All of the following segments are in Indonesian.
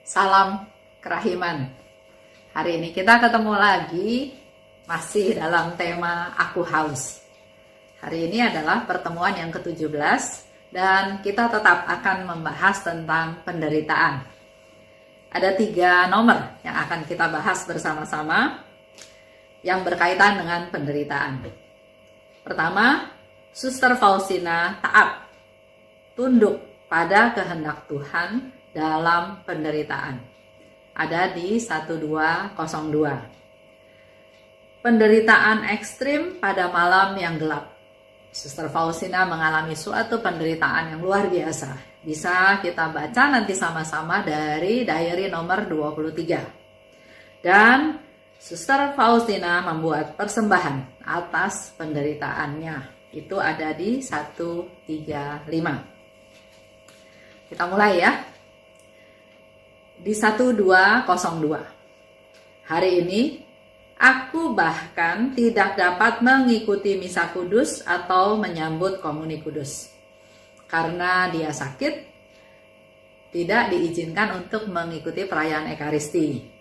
Salam kerahiman. Hari ini kita ketemu lagi masih dalam tema Aku Haus. Hari ini adalah pertemuan yang ke-17 dan kita tetap akan membahas tentang penderitaan. Ada 3 nomor yang akan kita bahas bersama-sama yang berkaitan dengan penderitaan. Pertama, Suster Faustina taat, tunduk pada kehendak Tuhan dalam penderitaan. Ada di 1202. Penderitaan ekstrim pada malam yang gelap. Suster Faustina mengalami suatu penderitaan yang luar biasa. Bisa kita baca nanti sama-sama dari diary nomor 23. Dan Suster Faustina membuat persembahan atas penderitaannya. Itu ada di 135. Kita mulai ya. Di 1202. Hari ini, aku bahkan tidak dapat mengikuti misa kudus atau menyambut komuni kudus. Karena dia sakit, tidak diizinkan untuk mengikuti perayaan Ekaristi.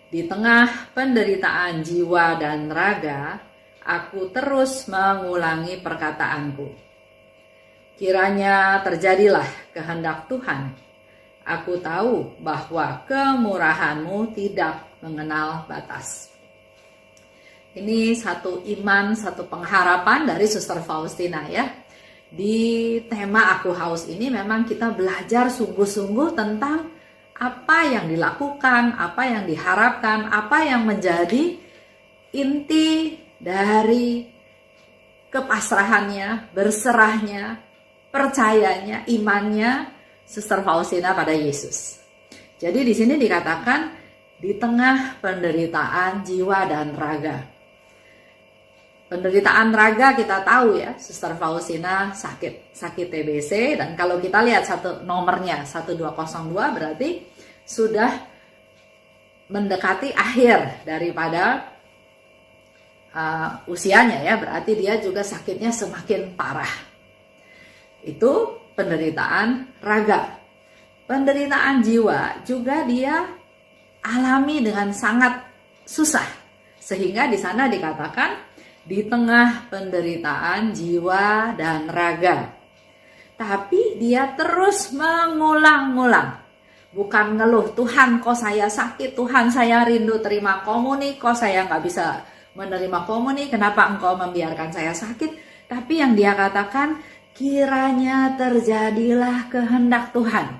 Di tengah penderitaan jiwa dan raga, aku terus mengulangi perkataanku. Kiranya terjadilah kehendak Tuhan. Aku tahu bahwa kemurahan-Mu tidak mengenal batas. Ini satu iman, satu pengharapan dari Suster Faustina ya. Di tema Aku Haus ini memang kita belajar sungguh-sungguh tentang apa yang dilakukan, apa yang diharapkan, apa yang menjadi inti dari kepasrahannya, berserahnya, percayanya, imannya Suster Faustina pada Yesus. Jadi di sini dikatakan di tengah penderitaan jiwa dan raga. Penderitaan raga kita tahu ya, Suster Faustina sakit TBC, dan kalau kita lihat nomornya 1202 berarti sudah mendekati akhir daripada usianya ya, berarti dia juga sakitnya semakin parah. Itu penderitaan raga. Penderitaan jiwa juga dia alami dengan sangat susah. Sehingga di sana dikatakan di tengah penderitaan jiwa dan raga. Tapi dia terus mengulang-ulang. Bukan ngeluh, Tuhan kok saya sakit, Tuhan saya rindu terima komuni, kok saya nggak bisa menerima komuni, kenapa engkau membiarkan saya sakit. Tapi yang dia katakan, kiranya terjadilah kehendak Tuhan.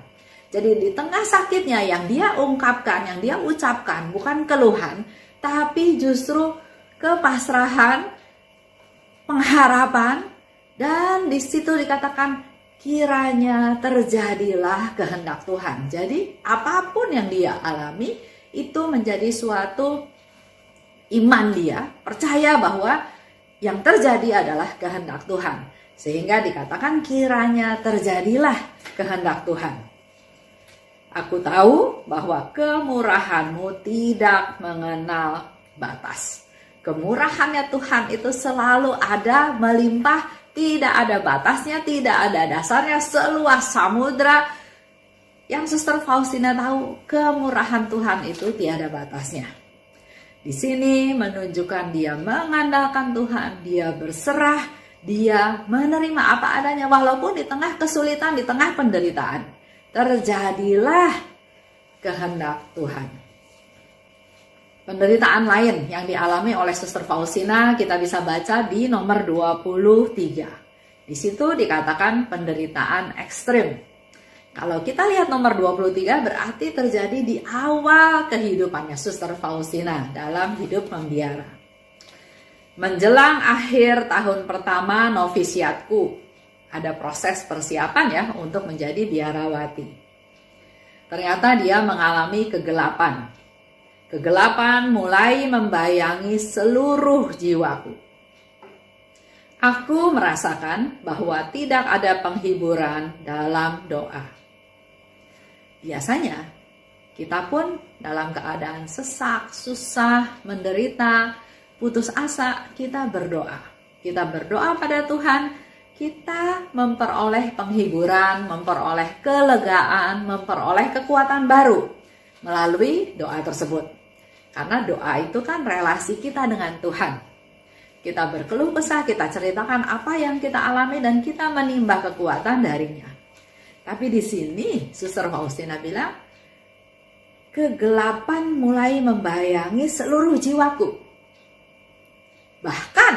Jadi di tengah sakitnya yang dia ungkapkan, yang dia ucapkan bukan keluhan, tapi justru kepasrahan, pengharapan, dan di situ dikatakan kiranya terjadilah kehendak Tuhan. Jadi apapun yang dia alami itu menjadi suatu iman dia, percaya bahwa yang terjadi adalah kehendak Tuhan. Sehingga dikatakan kiranya terjadilah kehendak Tuhan. Aku tahu bahwa kemurahan-Mu tidak mengenal batas. Kemurahannya Tuhan itu selalu ada, melimpah, tidak ada batasnya, tidak ada dasarnya, seluas samudra. Yang Suster Faustina tahu, kemurahan Tuhan itu tiada batasnya. Di sini menunjukkan dia mengandalkan Tuhan, dia berserah, dia menerima apa adanya walaupun di tengah kesulitan, di tengah penderitaan. Terjadilah kehendak Tuhan. Penderitaan lain yang dialami oleh Suster Faustina kita bisa baca di nomor 23. Di situ dikatakan penderitaan ekstrim. Kalau kita lihat nomor 23 berarti terjadi di awal kehidupannya Suster Faustina dalam hidup membiara. Menjelang akhir tahun pertama novisiatku, ada proses persiapan ya untuk menjadi biarawati. Ternyata dia mengalami kegelapan. Kegelapan mulai membayangi seluruh jiwaku. Aku merasakan bahwa tidak ada penghiburan dalam doa. Biasanya kita pun dalam keadaan sesak, susah, menderita, putus asa, kita berdoa. Kita berdoa pada Tuhan, kita memperoleh penghiburan, memperoleh kelegaan, memperoleh kekuatan baru melalui doa tersebut. Karena doa itu kan relasi kita dengan Tuhan. Kita berkeluh kesah, kita ceritakan apa yang kita alami dan kita menimba kekuatan darinya. Tapi di sini Suster Faustina bilang, kegelapan mulai membayangi seluruh jiwaku. Bahkan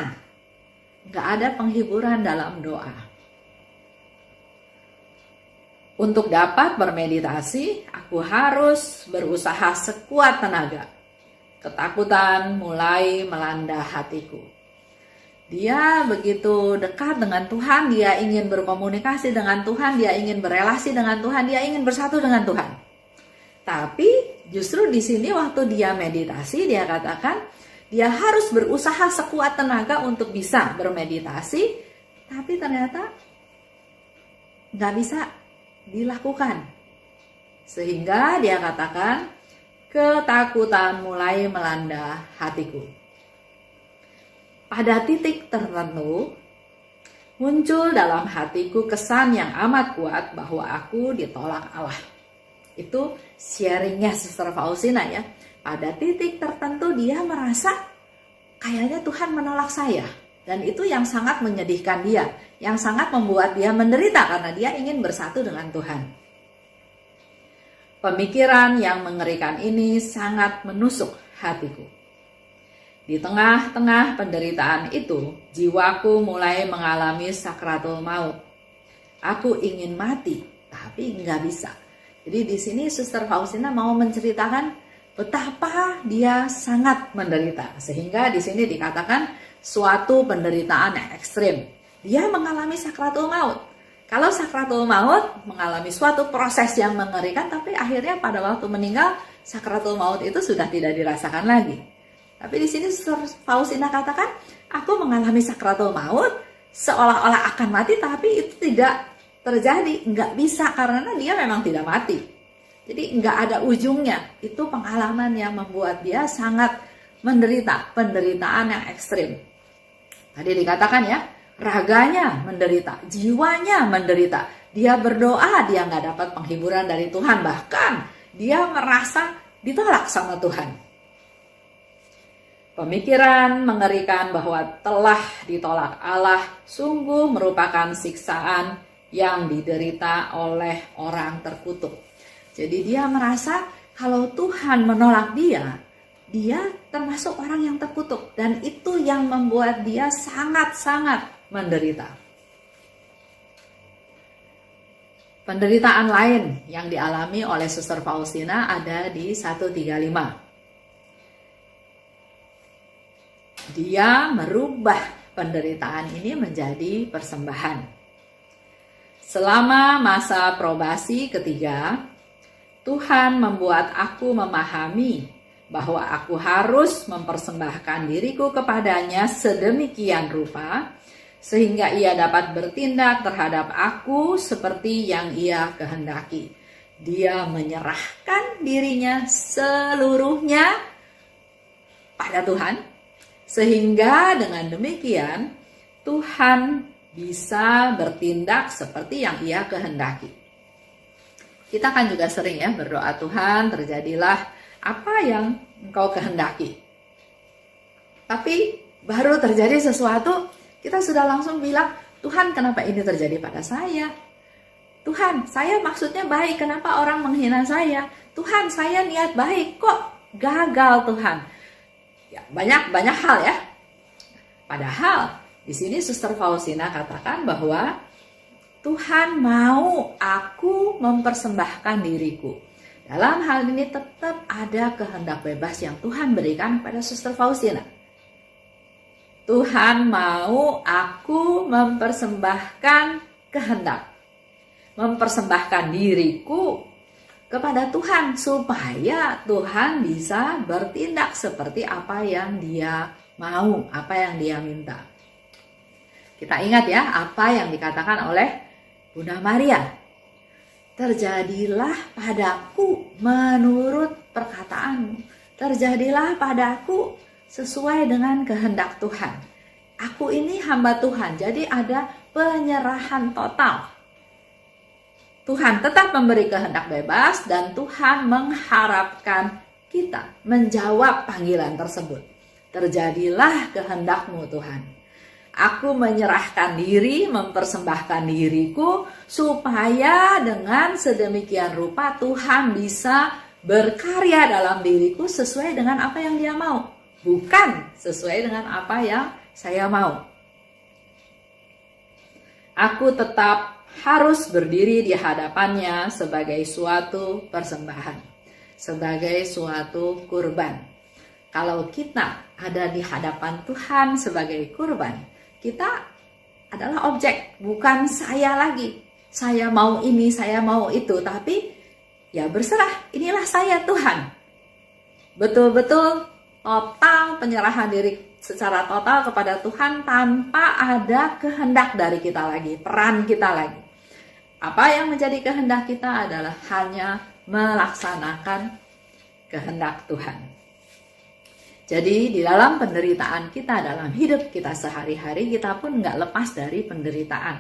gak ada penghiburan dalam doa. Untuk dapat bermeditasi, aku harus berusaha sekuat tenaga. Ketakutan mulai melanda hatiku. Dia begitu dekat dengan Tuhan, dia ingin berkomunikasi dengan Tuhan, dia ingin berelasi dengan Tuhan, dia ingin bersatu dengan Tuhan. Tapi justru di sini waktu dia meditasi, dia katakan dia harus berusaha sekuat tenaga untuk bisa bermeditasi, tapi ternyata nggak bisa dilakukan. Sehingga dia katakan, ketakutan mulai melanda hatiku. Pada titik tertentu, muncul dalam hatiku kesan yang amat kuat bahwa aku ditolak Allah. Itu sharingnya Suster Faustina ya. Pada titik tertentu dia merasa kayaknya Tuhan menolak saya. Dan itu yang sangat menyedihkan dia. Yang sangat membuat dia menderita karena dia ingin bersatu dengan Tuhan. Pemikiran yang mengerikan ini sangat menusuk hatiku. Di tengah-tengah penderitaan itu, jiwaku mulai mengalami sakratul maut. Aku ingin mati, tapi nggak bisa. Jadi di sini Suster Faustina mau menceritakan betapa dia sangat menderita. Sehingga di sini dikatakan suatu penderitaan yang ekstrim. Dia mengalami sakratul maut. Kalau sakratul maut mengalami suatu proses yang mengerikan, tapi akhirnya pada waktu meninggal, sakratul maut itu sudah tidak dirasakan lagi. Tapi di sini Suster Faustina katakan, aku mengalami sakratul maut seolah-olah akan mati, tapi itu tidak terjadi, nggak bisa karena dia memang tidak mati. Jadi nggak ada ujungnya. Itu pengalaman yang membuat dia sangat menderita, penderitaan yang ekstrim. Tadi dikatakan ya, raganya menderita, jiwanya menderita. Dia berdoa, dia nggak dapat penghiburan dari Tuhan, bahkan dia merasa ditolak sama Tuhan. Pemikiran mengerikan bahwa telah ditolak Allah sungguh merupakan siksaan yang diderita oleh orang terkutuk. Jadi dia merasa kalau Tuhan menolak dia, dia termasuk orang yang terkutuk. Dan itu yang membuat dia sangat-sangat menderita. Penderitaan lain yang dialami oleh Suster Faustina ada di 135. Dia merubah penderitaan ini menjadi persembahan. Selama masa probasi ketiga, Tuhan membuat aku memahami bahwa aku harus mempersembahkan diriku kepadanya sedemikian rupa, sehingga ia dapat bertindak terhadap aku seperti yang ia kehendaki. Dia menyerahkan dirinya seluruhnya pada Tuhan, sehingga dengan demikian Tuhan bisa bertindak seperti yang ia kehendaki. Kita kan juga sering ya berdoa, Tuhan terjadilah apa yang Engkau kehendaki. Tapi baru terjadi sesuatu, kita sudah langsung bilang, Tuhan kenapa ini terjadi pada saya? Tuhan, saya maksudnya baik, kenapa orang menghina saya? Tuhan, saya niat baik, kok gagal Tuhan? Ya, banyak hal ya. Padahal di sini Suster Faustina katakan bahwa Tuhan mau aku mempersembahkan diriku. Dalam hal ini tetap ada kehendak bebas yang Tuhan berikan pada Suster Faustina. Tuhan mau aku mempersembahkan kehendak, mempersembahkan diriku kepada Tuhan supaya Tuhan bisa bertindak seperti apa yang Dia mau, apa yang Dia minta. Kita ingat ya apa yang dikatakan oleh Bunda Maria. Terjadilah padaku menurut perkataanmu. Terjadilah padaku sesuai dengan kehendak Tuhan. Aku ini hamba Tuhan, jadi ada penyerahan total. Tuhan tetap memberi kehendak bebas dan Tuhan mengharapkan kita menjawab panggilan tersebut. Terjadilah kehendak-Mu Tuhan. Aku menyerahkan diri, mempersembahkan diriku supaya dengan sedemikian rupa Tuhan bisa berkarya dalam diriku sesuai dengan apa yang Dia mau, bukan sesuai dengan apa yang saya mau. Aku tetap harus berdiri di hadapannya sebagai suatu persembahan, sebagai suatu kurban. Kalau kita ada di hadapan Tuhan sebagai kurban, kita adalah objek, bukan saya lagi. Saya mau ini, saya mau itu, tapi ya berserah, inilah saya Tuhan. Betul-betul total penyerahan diri secara total kepada Tuhan tanpa ada kehendak dari kita lagi, peran kita lagi. Apa yang menjadi kehendak kita adalah hanya melaksanakan kehendak Tuhan. Jadi di dalam penderitaan kita, dalam hidup kita sehari-hari, kita pun nggak lepas dari penderitaan.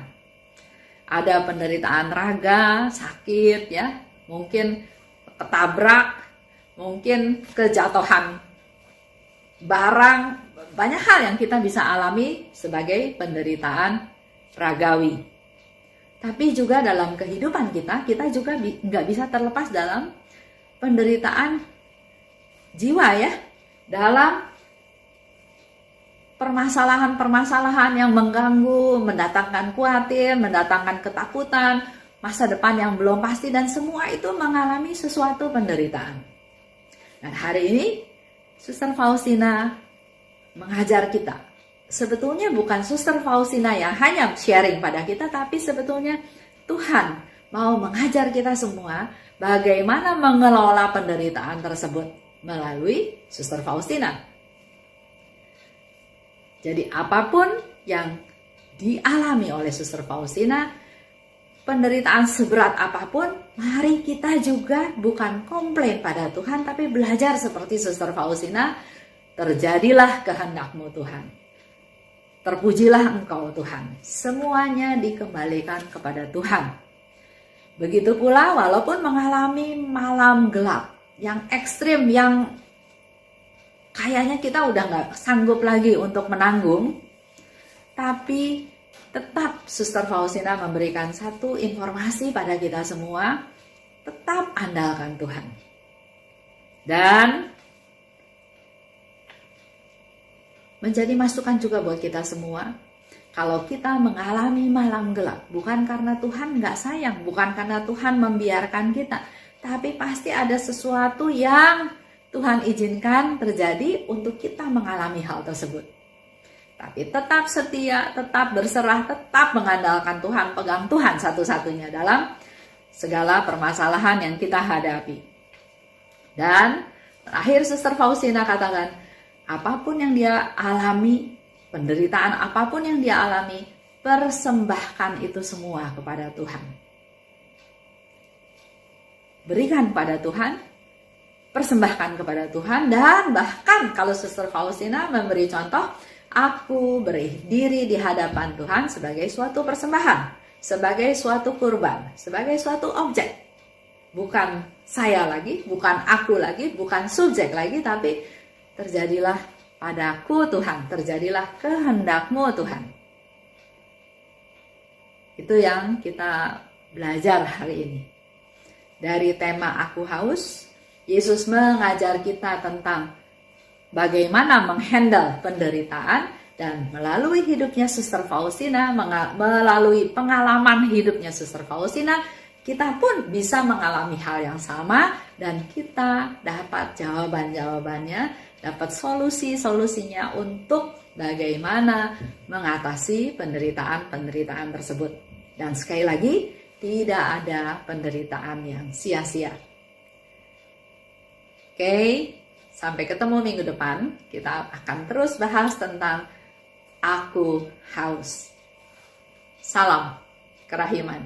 Ada penderitaan raga, sakit ya, mungkin ketabrak, mungkin kejatuhan barang, banyak hal yang kita bisa alami sebagai penderitaan ragawi. Tapi juga dalam kehidupan kita juga nggak bisa terlepas dalam penderitaan jiwa ya. Dalam permasalahan-permasalahan yang mengganggu, mendatangkan khawatir, mendatangkan ketakutan, masa depan yang belum pasti, dan semua itu mengalami sesuatu penderitaan. Dan hari ini, Suster Faustina mengajar kita. Sebetulnya bukan Suster Faustina yang hanya sharing pada kita, tapi sebetulnya Tuhan mau mengajar kita semua bagaimana mengelola penderitaan tersebut melalui Suster Faustina. Jadi apapun yang dialami oleh Suster Faustina, penderitaan seberat apapun, mari kita juga bukan komplain pada Tuhan, tapi belajar seperti Suster Faustina. Terjadilah kehendak-Mu Tuhan. Terpujilah Engkau Tuhan. Semuanya dikembalikan kepada Tuhan. Begitu pula walaupun mengalami malam gelap yang ekstrim, yang kayaknya kita udah gak sanggup lagi untuk menanggung, tapi tetap Suster Faustina memberikan satu informasi pada kita semua, tetap andalkan Tuhan. Dan menjadi masukan juga buat kita semua, kalau kita mengalami malam gelap, bukan karena Tuhan gak sayang, bukan karena Tuhan membiarkan kita, tapi pasti ada sesuatu yang Tuhan izinkan terjadi untuk kita mengalami hal tersebut. Tapi tetap setia, tetap berserah, tetap mengandalkan Tuhan, pegang Tuhan satu-satunya dalam segala permasalahan yang kita hadapi. Dan terakhir Suster Faustina katakan, apapun yang dia alami, penderitaan apapun yang dia alami, persembahkan itu semua kepada Tuhan. Berikan pada Tuhan, persembahkan kepada Tuhan, dan bahkan kalau Suster Faustina memberi contoh, aku berdiri di hadapan Tuhan sebagai suatu persembahan, sebagai suatu kurban, sebagai suatu objek. Bukan saya lagi, bukan aku lagi, bukan subjek lagi, tapi terjadilah padaku Tuhan, terjadilah kehendak-Mu Tuhan. Itu yang kita belajar hari ini. Dari tema Aku Haus, Yesus mengajar kita tentang bagaimana menghandle penderitaan, dan melalui hidupnya Suster Faustina, melalui pengalaman hidupnya Suster Faustina, kita pun bisa mengalami hal yang sama dan kita dapat jawaban-jawabannya, dapat solusi-solusinya untuk bagaimana mengatasi penderitaan-penderitaan tersebut. Dan sekali lagi, tidak ada penderitaan yang sia-sia. Oke, sampai ketemu minggu depan. Kita akan terus bahas tentang Aku Haus. Salam kerahiman.